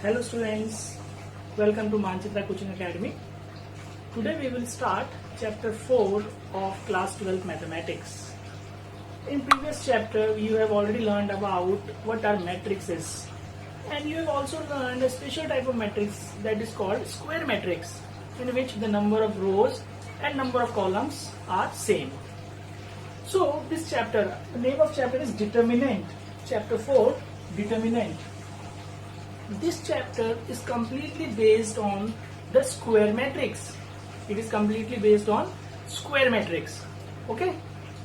Hello students, welcome to Manchitra Coaching Academy. Today we will start chapter 4 of class 12 mathematics. In previous chapter you have already learned about what are matrices, and you have also learned a special type of matrix that is called square matrix, in which the number of rows and number of columns are same. So this chapter, the name of chapter is determinant. Chapter 4, determinant. This chapter is completely based on the square matrix. It is completely based on square matrix. Okay,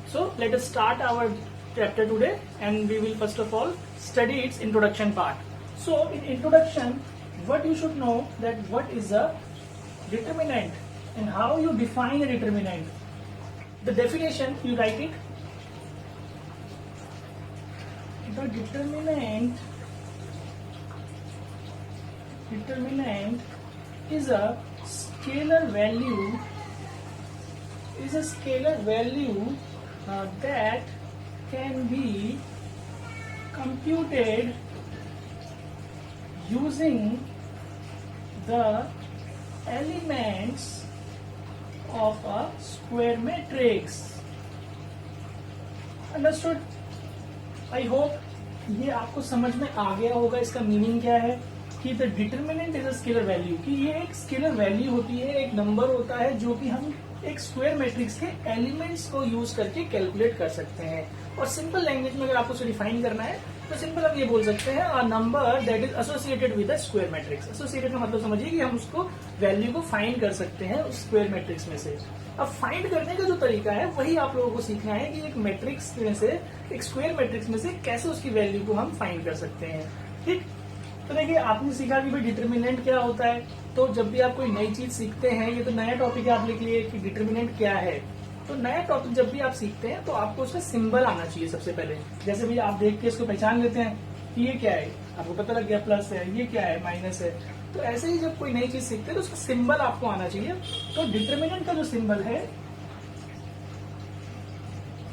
so let us start our chapter today, and we will first of all study its introduction part. So in introduction, what you should know that what is a determinant and how you define a determinant. The definition, you write it. The determinant is a scalar value that can be computed using the elements of a square matrix. Understood? I hope ये आपको समझ में आ गया होगा इसका meaning क्या है कि the determinant is a scalar value, कि ये एक स्केलर वैल्यू होती है, एक नंबर होता है जो कि हम एक स्क्वायर मैट्रिक्स के एलिमेंट्स को यूज करके कैलकुलेट कर सकते हैं. और सिंपल लैंग्वेज में अगर आपको उसे डिफाइन करना है तो सिंपल हम ये बोल सकते हैं a number that is associated with a square matrix. Associated का मतलब समझिए कि हम उसको वैल्यू को फाइंड कर सकते हैं उस स्क्वायर मैट्रिक्स में से. अब फाइंड करने का जो तरीका है वही आप लोगों को सीखना है कि एक मैट्रिक्स में से, एक स्क्वायर मैट्रिक्स में से कैसे उसकी वैल्यू को हम फाइंड कर सकते हैं. ठीक, तो देखिए आपने सीखा कि भाई डिटर्मिनेंट क्या होता है. तो जब भी आप कोई नई चीज सीखते हैं, ये तो नया टॉपिक है आपके लिए कि डिटर्मिनेंट क्या है. तो नया टॉपिक जब भी आप सीखते हैं तो आपको उसका सिंबल आना चाहिए सबसे पहले. जैसे भी आप देख के इसको पहचान लेते हैं कि ये क्या है, आपको पता लग गया प्लस है, ये क्या है माइनस है. तो ऐसे ही जब कोई नई चीज सीखते हैं तो उसका सिंबल आपको आना चाहिए. तो डिटर्मिनेंट का जो सिंबल है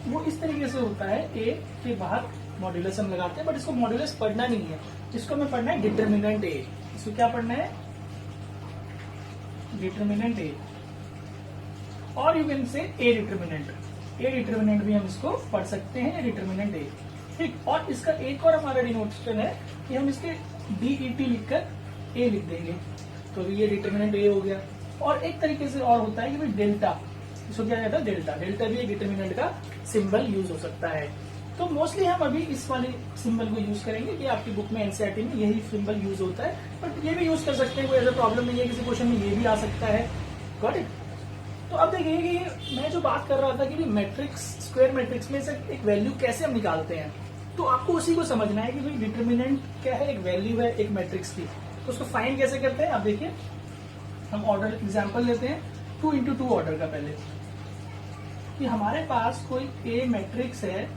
वो इस तरीके से होता है, ए के बाहर मॉड्यूलस हम लगाते हैं, बट इसको मॉड्यूलस पढ़ना नहीं है, इसको हमें पढ़ना है डिटर्मिनेंट ए. इसको क्या पढ़ना है? डिटर्मिनेंट ए, और you can say A determinant. A determinant भी हम इसको पढ़ सकते हैं, डिटर्मिनेंट ए. ठीक, और इसका एक और हमारा डिनोटेशन है कि हम इसके डीईटी लिखकर ए लिख देंगे, तो ये डिटर्मिनेंट ए हो गया. और एक तरीके से और होता है कि भाई डेल्टा, इसको क्या कहता है? डेल्टा. डेल्टा भी एक डिटर्मिनेंट का सिंबल यूज हो सकता है. तो मोस्टली हम अभी इस वाले सिंबल को यूज करेंगे कि आपकी बुक में एनसीईआरटी में यही सिंबल यूज होता है, बट ये भी यूज कर सकते हैं, कोई ऐसा प्रॉब्लम नहीं है. किसी क्वेश्चन में ये भी आ सकता है. Got it? तो अब देखिए कि मैं जो बात कर रहा था कि मैट्रिक्स, स्क्वायर मैट्रिक्स में से एक वैल्यू कैसे हम निकालते हैं, तो आपको उसी को समझना है कि भाई डिटर्मिनेंट क्या है, एक वैल्यू है एक मैट्रिक्स की. तो उसको फाइंड कैसे करते हैं. अब देखिए हम ऑर्डर एग्जाम्पल लेते हैं 2x2 ऑर्डर का. पहले कि हमारे पास कोई ए मैट्रिक्स है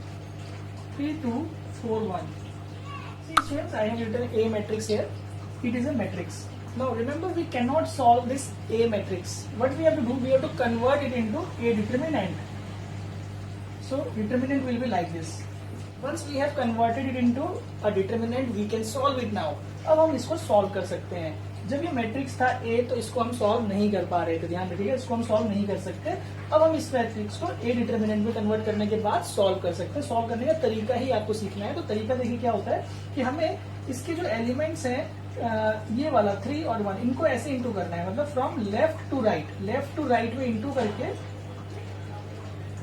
3 2 4 1. See students, I have written A matrix here. It is a matrix. Now remember, we cannot solve this A matrix. What we have to do, we have to convert it into a determinant. So determinant will be like this. Once we have converted it into a determinant, we can solve it now. अब हम इसको solve कर सकते हैं. जब ये matrix था A तो इसको हम सॉल्व नहीं कर पा रहे थे, ध्यान रखिएगा, इसको हम सॉल्व नहीं कर सकते. अब हम इस मैट्रिक्स को A डिटर्मिनेंट में कन्वर्ट करने के बाद सॉल्व कर सकते हैं. सॉल्व करने का तरीका ही आपको सीखना है. तो तरीका देखिए क्या होता है कि हमें इसके जो एलिमेंट्स हैं, ये वाला 3 और 1, इनको ऐसे इंटू करना है, मतलब फ्रॉम लेफ्ट टू राइट में इंटू करके,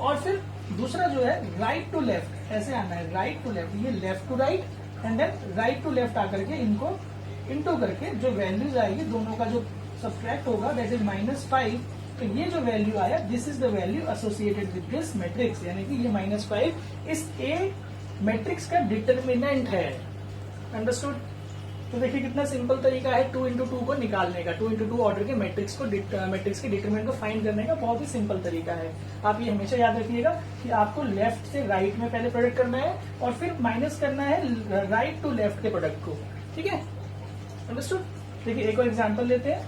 और फिर दूसरा जो है राइट टू लेफ्ट, ऐसे आना है, राइट टू लेफ्ट, ये left to right and then right to left आकर के इनको इंटू करके जो वैल्यूज आएगी दोनों का जो सब्ट्रैक्ट होगा दैट इज -5. तो ये जो वैल्यू आया, this is the value associated with this matrix, यानी कि ये -5 इस ए मैट्रिक्स का डिटर्मिनेंट है. अंडरस्टूड? तो देखिए कितना सिंपल तरीका है 2x2 को निकालने का, 2x2 ऑर्डर के मैट्रिक्स के डिटरमिनेंट को फाइंड करने का बहुत ही सिंपल तरीका है. आप ये हमेशा याद रखिएगा कि आपको लेफ्ट से राइट में पहले प्रोडक्ट करना है और फिर माइनस करना है राइट टू लेफ्ट के प्रोडक्ट को. ठीक है, अंडरस्टूड? देखिए एक और एग्जांपल लेते हैं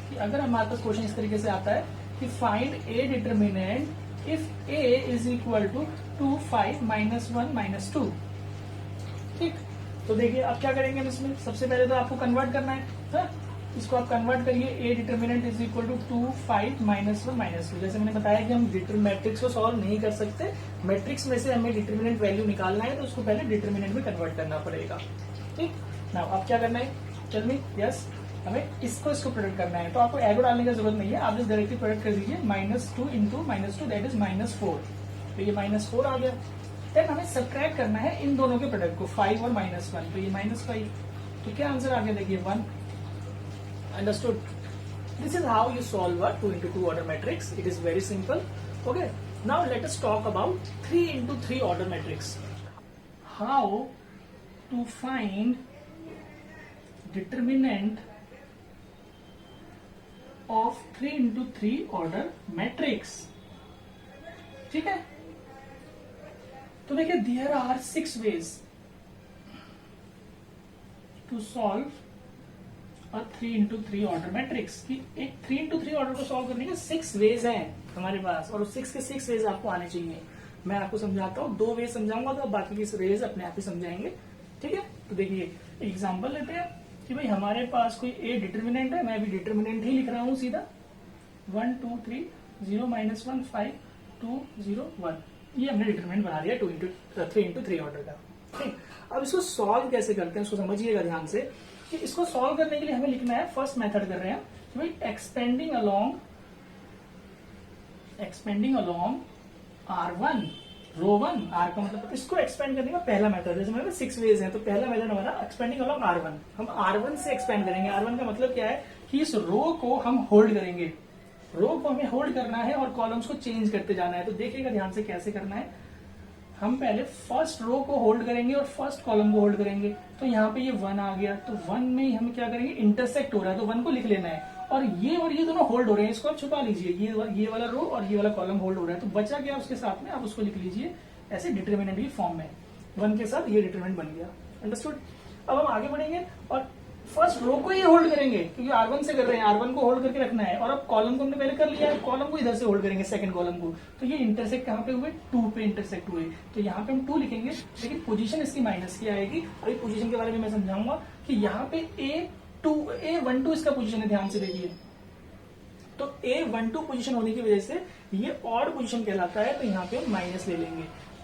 कि अगर हमारे पास क्वेश्चन इस तरीके से आता है कि find a determinant if a is equal to 2 5 -1 -2. ठीक, तो देखिए अब क्या करेंगे हम इसमें, सबसे पहले तो आपको कन्वर्ट करना है, हाँ? इसको आप कन्वर्ट करिए, a determinant is equal to 2 5 -1 -2। जैसे मैंने बताया कि हम मैट्रिक्स को सॉल्व नहीं कर सकते, मैट्रिक्स में से हमें डिटर्मिनेंट वैल्यू निकालना है तो उसको पहले डिटर्मिनेंट में कन्वर्ट करना पड़ेगा। ठीक ना, अब क्या करना है, टेल मी, यस, हमें इसको प्रोडक्ट करना है। तो आपको एरो डालने की जरूरत नहीं है, आप जस्ट डायरेक्टली प्रोडक्ट कर दीजिए, -2 इंटू -2 दैट इज -4। तो ये -4 आ गया। देन हमें सब्ट्रैक्ट करना है इन दोनों के प्रोडक्ट को, 5 और -1, तो ये -5। तो क्या आंसर आ गया, देखिए 1। Understood? This is how you solve a 2 into 2 order matrix. It is very simple. Okay. Now let us talk about 3 into 3 order matrix. How to find determinant of 3 into 3 order matrix. ठीक है, तो देखिए there are 6 ways to solve और 3 into 3 order matrix की। एक 3 into 3 order को solve करने के 6 वेज हैं हमारे पास, और 6 के 6 वेज आपको आने चाहिए। मैं आपको समझाता हूँ, 2 वेज समझाऊंगा तो बाकी के वेज अपने आप ही समझाएंगे। ठीक है, तो देखिए एग्जांपल लेते हैं कि भाई हमारे पास कोई ए डिटर्मिनेंट है, मैं भी डिटर्मिनेंट ही लिख रहा हूँ सीधा, 1 2 3 0 -1 5 2 0 1। ये हमने डिटर्मिनेंट बना दिया 3 into 3 ऑर्डर का। ठीक, अब इसको सॉल्व कैसे करते हैं उसको समझिएगा ध्यान से, कि इसको सॉल्व करने के लिए हमें लिखना है, फर्स्ट मेथड कर रहे हैं कि भाई एक्सपेंडिंग अलोंग R1 रो 1, R का मतलब इसको एक्सपेंड करने का पहला मेथड, जैसे मैंने 6 वेज है, तो पहला मेथड हमारा एक्सपेंडिंग अलोंग R1। हम R1 से एक्सपेंड करेंगे। R1 का मतलब क्या है कि इस रो को हम होल्ड करेंगे, रो को हमें होल्ड करना है और कॉलम्स को चेंज करते जाना है। तो देखिएगा ध्यान से कैसे करना है, हम पहले फर्स्ट रो को होल्ड करेंगे और फर्स्ट कॉलम को होल्ड करेंगे। तो यहाँ पे ये 1 आ गया, तो 1 में हम क्या करेंगे, इंटरसेक्ट हो रहा है तो 1 को लिख लेना है, और ये दोनों होल्ड हो रहे हैं, इसको आप छुपा लीजिए, ये वाला रो और ये वाला कॉलम होल्ड हो रहा है, तो बचा गया उसके साथ में, आप उसको लिख लीजिए ऐसे डिटर्मिनेंट की फॉर्म में, 1 के साथ ये डिटर्मिनेंट बन गया। अंडरस्टूड? अब हम आगे बढ़ेंगे और फर्स्ट रो को ही होल्ड करेंगे, क्योंकि R1 से कर रहे हैं, R1 को होल्ड करके रखना है, और अब कॉलम को हमने पहले कर लिया है, कॉलम को इधर से होल्ड करेंगे, सेकंड कॉलम को। तो ये इंटरसेक्ट कहां पे हुए, 2 पे इंटरसेक्ट हुए, तो यहाँ पे हम 2 लिखेंगे, लेकिन पोजीशन इसकी माइनस की आएगी। अभी पोजीशन के बारे में मैं समझाऊंगा कि यहाँ पे A12 इसका पोजीशन है, ध्यान से देखिए। तो A12 पोजीशन होने की वजह से ये ऑड पोजीशन कहलाता है, तो यहाँ पे हम माइनस ले लेंगे,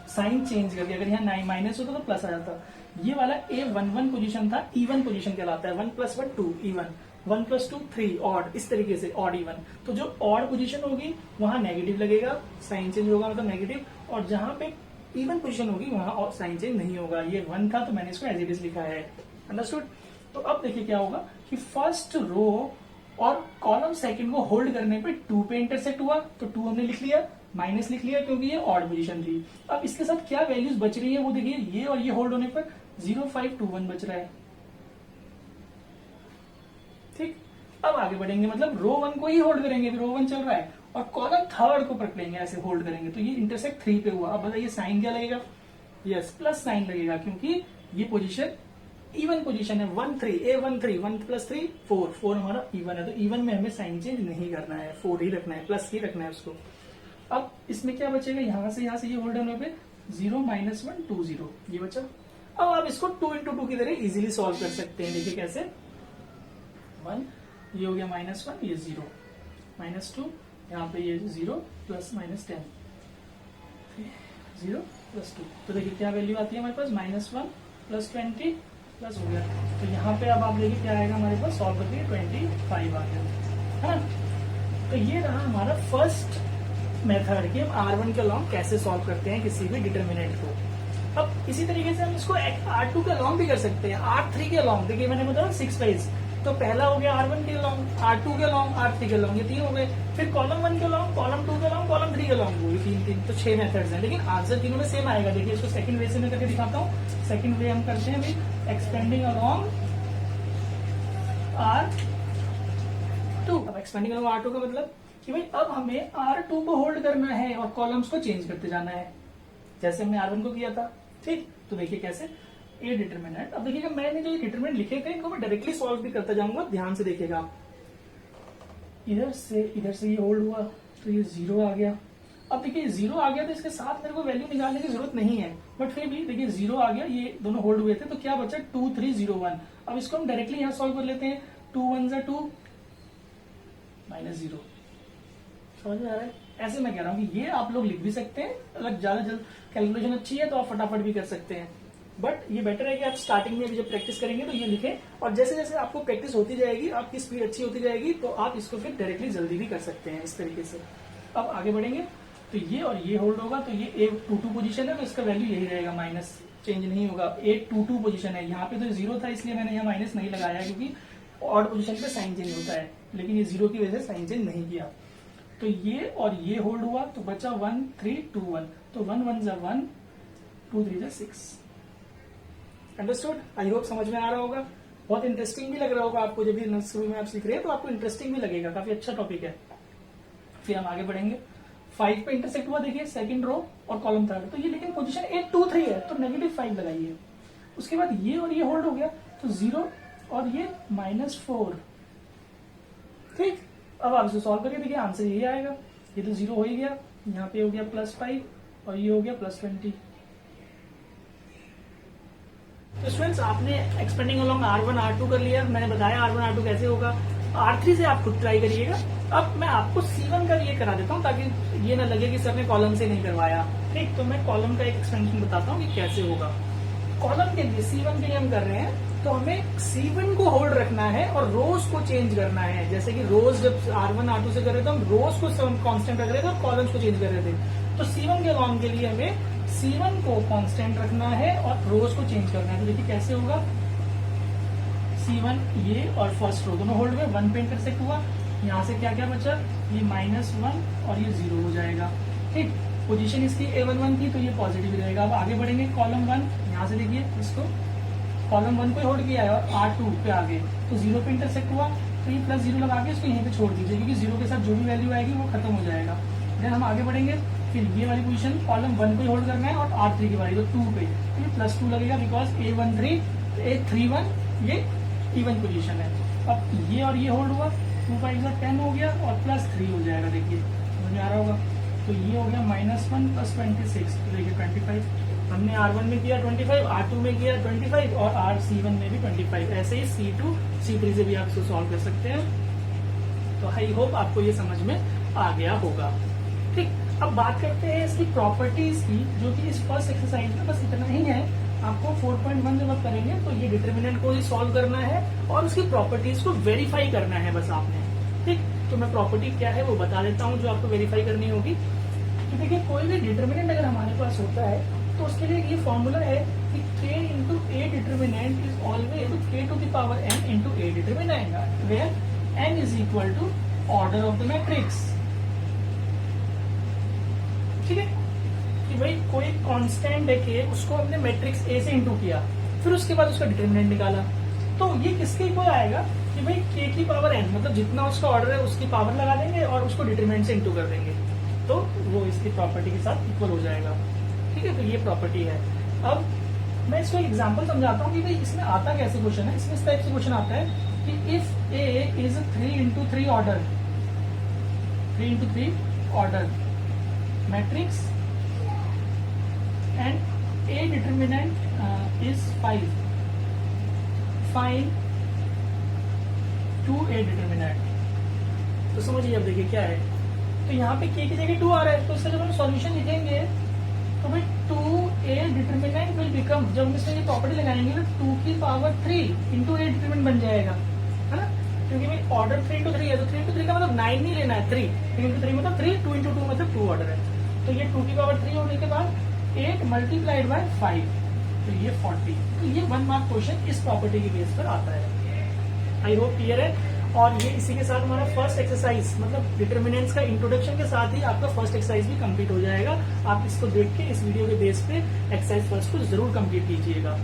साइन चेंज करके। अगर यहाँ माइनस होता तो प्लस आ जाता। ये वाला A11 पोजीशन था, इवन पोजीशन कहलाता है, 1 + 1 2 इवन, 1 + 2 3 ऑड, इस तरीके से ऑड इवन। तो जो ऑड पोजीशन होगी वहां नेगेटिव लगेगा, साइन चेंज होगा मतलब नेगेटिव, और जहां पे इवन पोजीशन होगी वहां साइन चेंज नहीं होगा। ये 1 था तो मैंने इसको एज इट इज लिखा है। अंडरस्टूड? तो अब देखिए क्या होगा कि फर्स्ट रो और कॉलम सेकंड को होल्ड करने पे 2 पे इंटरसेक्ट हुआ, तो 2 हमने लिख लिया, माइनस लिख लिया क्योंकि ये ऑड पोजीशन थी। अब इसके साथ क्या वैल्यूज बच रही है वो देखिए, ये और ये होल्ड होने पर 0 5 2 1 बच रहा है। ठीक, अब आगे बढ़ेंगे, मतलब रो 1 को ही होल्ड करेंगे, रो 1 चल रहा है, और कॉलम थर्ड को पकड़ेंगे, ऐसे होल्ड करेंगे, तो ये इंटरसेक्ट 3 पे हुआ। अब बताइए साइन क्या लगेगा, यस प्लस साइन लगेगा, क्योंकि ये पोजीशन इवन पोजीशन है, 1 3 A13 1 + 3 4 4 हमारा इवन है, तो इवन में हमें साइन चेंज नहीं करना है, 4 ही रखना है, प्लस ही रखना है उसको। अब इसमें क्या बचेगा, यहां से ये होल्ड होने पे 0 -1 2 0 ये बचा। अब आप इसको 2 into 2 की तरह इजीली सॉल्व कर सकते हैं। देखिए कैसे, 1 ये हो गया -1, ये 0 -2, यहाँ पे ये 0 + -10 0 + 2, तो देखिए क्या वैल्यू आती है हमारे पास, -1 + 20 प्लस हो गया। तो यहाँ पे अब आप देखिए क्या आएगा हमारे पास, सॉल्व करके 25 आ गया, है ना। तो ये रहा हमारा फर्स्ट मेथड कि हम R1 के अलॉन्ग कैसे सॉल्व करते हैं किसी भी डिटर्मिनेंट को। अब इसी तरीके से हम इसको R2 के अलॉन्ग भी कर सकते हैं, R3 के अलॉन्ग। देखिए मैंने बताया 6 वेज, तो पहला हो गया R1 के अलॉन्ग, R2 के अलॉन्ग, R3 के अलॉन्ग, ये 3 हो गए। फिर कॉलम 1 के अलॉन्ग, कॉलम 2 के अलॉन्ग, कॉलम 3 के अलॉन्ग, वो 3 तो 6 मेथड्स हैं, लेकिन आंसर तीनों में सेम आएगा। देखिए इसको सेकंड वे से मैं करके दिखाता हूँ। सेकंड वे हम करते हैं भाई, एक्सपेंडिंग अलॉन्ग R2। अब एक्सपेंडिंग अलॉन्ग R2 का मतलब कि भाई अब हमें R2 को होल्ड करना है और कॉलम्स को चेंज करते जाना है, जैसे हमने R1 को किया था। ठीक, तो देखिए कैसे, ए डिटर्मिनेंट। अब देखिएगा मैंने जो डिटर्मिनेंट लिखे थे इनको मैं डायरेक्टली सॉल्व भी करता जाऊंगा, ध्यान से देखिएगा आप। इधर से ये होल्ड हुआ तो ये 0 आ गया, अब देखिए 0 आ गया तो इसके साथ मेरे को वैल्यू निकालने की जरूरत नहीं है, बट फिर भी देखिए 0 आ गया, ये दोनों होल्ड हुए थे, तो क्या बचा 2 3 0 1। अब इसको हम डायरेक्टली यहां सॉल्व कर लेते हैं। 2 1 = 2 -0। समझ में आ रहा है? ऐसे मैं कह रहा हूं कि ये आप लोग लिख भी सकते हैं, अगर ज्यादा जल्द कैलकुलेशन अच्छी है तो आप फटाफट भी कर सकते हैं, बट ये बेटर है कि आप स्टार्टिंग में भी जब प्रैक्टिस करेंगे तो ये लिखें, और जैसे जैसे आपको प्रैक्टिस होती जाएगी, आपकी स्पीड अच्छी होती जाएगी, तो आप इसको फिर डायरेक्टली जल्दी भी कर सकते हैं इस तरीके से। अब आगे बढ़ेंगे तो ये और ये होल्ड होगा, तो ये A22 पोजीशन है, तो इसका वैल्यू यही रहेगा, माइनस चेंज नहीं होगा। A22 पोजीशन है, यहाँ पे तो 0 था इसलिए मैंने यहाँ माइनस नहीं लगाया, क्योंकि ऑड पोजीशन पे साइन चेंज होता है, लेकिन ये 0 की वजह से साइन चेंज नहीं किया। तो ये और ये होल्ड हुआ, तो बचा 1 3 2 1, तो 1 1 = 1, 2 3 = 6। अंडरस्टूड? आई होप समझ में आ रहा होगा। बहुत इंटरेस्टिंग भी लग रहा होगा आपको, जब भी नर्सरी में आप सीख रहे हैं तो आपको इंटरेस्टिंग भी लगेगा, काफी अच्छा टॉपिक है। फिर हम आगे बढ़ेंगे। 5 पे इंटरसेक्ट हुआ, देखिए सेकंड रो और कॉलम थर्ड, तो ये लेकिन पोजीशन 8 2 3 है, तो -5 लगाइए। उसके बाद ये और ये होल्ड हो गया, तो 0 और ये -4। ठीक, अब आप इसे सॉल्व करिए, देखिए आंसर यही आएगा। ये तो 0 हो ही गया, यहाँ पे हो गया +5 और ये हो गया +20। तो स्टूडेंट्स, आपने एक्सपेंडिंग अलोंग R1 R2 कर लिया, मैंने बताया R1 R2 कैसे होगा। R3 से आप खुद ट्राई करिएगा। अब मैं आपको C1 का ये करा देता हूँ, ताकि ये ना लगे कि सर ने कॉलम से नहीं करवाया। ठीक, तो मैं कॉलम का एक एक्सपेंशन बताता हूँ कि कैसे होगा। कॉलम के लिए C1 के लिए हम कर रहे हैं, तो हमें C1 को होल्ड रखना है और रोज को चेंज करना है। जैसे कि रोज जब R1 R2 से कर रहे थे, हम रोज को कांस्टेंट रख रहे थे और कॉलम्स को चेंज कर रहे थे। तो C1 के अलॉन्ग के लिए हमें C1 को कांस्टेंट रखना है और रोज को चेंज करना है। तो देखिए कैसे होगा। C1 ये और फर्स्ट रो दोनों होल्ड हुए, 1 पे इंटरसेक्ट हुआ, यहाँ से क्या क्या बचा, ये -1 और ये 0 हो जाएगा। ठीक, पोजीशन इसकी A11 थी, तो ये पॉजिटिव रहेगा। अब आगे बढ़ेंगे, कॉलम 1, यहाँ से देखिए इसको कॉलम 1 को होल्ड किया है और R2 पे आ गए, तो 0 पे इंटरसेक्ट हुआ, तो ये +0 लगा के इसको यहीं पे छोड़ दीजिए, क्योंकि 0 के साथ जो भी वैल्यू आएगी वो खत्म हो जाएगा। देन हम आगे बढ़ेंगे, फिर ये वाली पोजीशन कॉलम 1 को होल्ड करना है और R3 की वाली, तो 2 पे, तो ये +2 लगेगा, बिकॉज A13 A31 ये इवन पोजीशन है। अब ये और ये होल्ड हुआ, 2 5 = 10 हो गया और +3 हो जाएगा। देखिए समझ में आ रहा होगा। तो ये हो गया -1 + 26, तो देखिए 25। हमने R1 में किया 25, R2 में किया 25 और C1 में भी 25। ऐसे ही C2 C3 से भी आप इसको सॉल्व कर सकते हैं। तो आई होप आपको ये समझ में आ गया होगा। ठीक, अब बात करते हैं इसकी प्रॉपर्टीज की, जो कि इस फर्स्ट एक्सरसाइज में बस इतना ही है। आपको 4.1 जब आप करेंगे तो ये डिटर्मिनेंट को ही सॉल्व करना है और उसकी प्रॉपर्टीज को वेरीफाई करना है बस आपने। ठीक, तो मैं प्रॉपर्टी क्या है वो बता देता हूँ जो आपको वेरीफाई करनी होगी। तो देखिए, कोई भी डिटर्मिनेंट अगर हमारे पास होता है तो उसके लिए ये फॉर्मूला है कि k into a determinant is always k to the power n into a determinant, where n is equal to order of the matrix। ठीक है, कि भाई कोई कांस्टेंट है k, उसको हमने मैट्रिक्स a से इंटू किया, फिर उसके बाद उसका डिटर्मिनेंट निकाला, तो ये किसके इक्वल आएगा कि भाई k की पावर n, मतलब जितना उसका ऑर्डर है उसकी पावर लगा देंगे और उसको डिटर्मिनेंट से इंटू कर देंगे, तो वो इसकी प्रॉपर्टी के साथ इक्वल हो जाएगा। ठीक है, तो ये प्रॉपर्टी है। अब मैं इसको एक एग्जांपल समझाता हूँ कि भाई इसमें आता कैसे क्वेश्चन है। इसमें इस टाइप से क्वेश्चन आता है कि if a is 3 × 3 order, 3 × 3 order matrix and a determinant is 5, find 2a determinant. तो समझिए, अब देखिए क्या है, तो यहाँ पे k की जगह 2 आ रहा है, तो इसका जब हम सॉल्यूशन लिखेंगे तो भाई 2a डिटर्मिनेंट विल बिकम, जब हम इसमें ये प्रॉपर्टी लगाएंगे तो 2 की पावर 3 into a डिटर्मिनेंट बन जाएगा, है ना, क्योंकि भाई ऑर्डर 3 × 3 है, तो 3 × 3 का मतलब 9 नहीं लेना है, 3 × 3 मतलब 3, 2 × 2 मतलब 2 ऑर्डर है। तो ये 2 की पावर 3 होने के बाद 8 × 5, तो ये 40। तो ये 1 मार्क क्वेश्चन इस प्रॉपर्टी के बेस पर आता है। आई होप क्लियर है। और ये इसी के साथ हमारा फर्स्ट एक्सरसाइज, मतलब डिटर्मिनेंट्स का इंट्रोडक्शन के साथ ही आपका फर्स्ट एक्सरसाइज भी कंप्लीट हो जाएगा। आप इसको देख के इस वीडियो के बेस पे एक्सरसाइज फर्स्ट को जरूर कंप्लीट कीजिएगा।